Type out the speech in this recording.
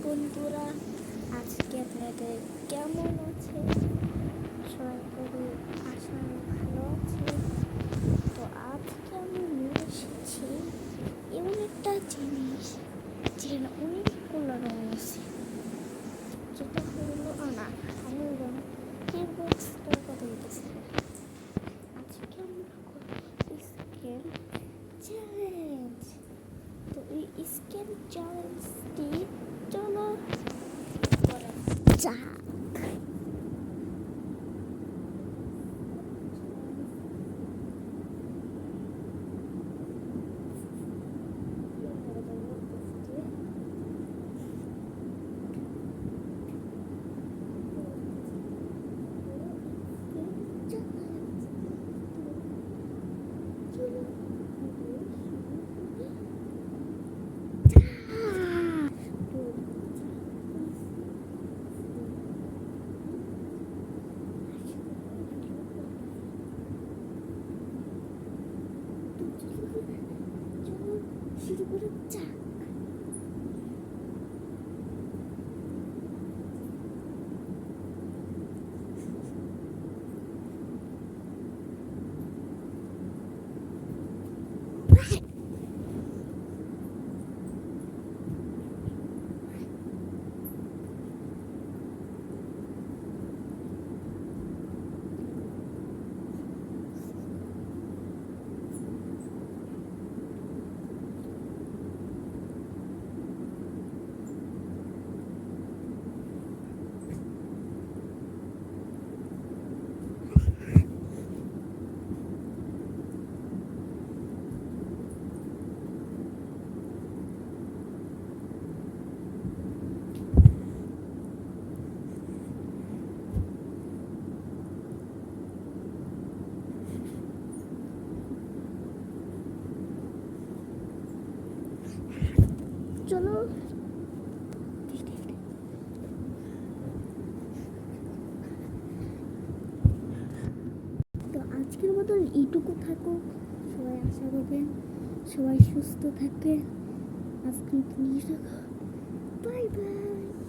বন্ধুরা, আজকে আপনাদের কেমন আছে? সবাই করে আশা ভালো আছে। তো আজকে আমি নিয়ে এসেছি এমন একটা জিনিস যেটা অনেকগুলো রঙ আছে, যেটা হলো না আমি রঙ বক্সটার কথা বলতেছি। আজকে আমরা করবো স্কেল চ্যালেঞ্জ। তো এই স্কেল চ্যালেঞ্জটি চলো করা যাক। শুরু করা যাক। চলো তো আজকের মতন এইটুকু থাকুক। সবাই আশা করবেন সবাই সুস্থ থাকে। আজকে বাই বাই।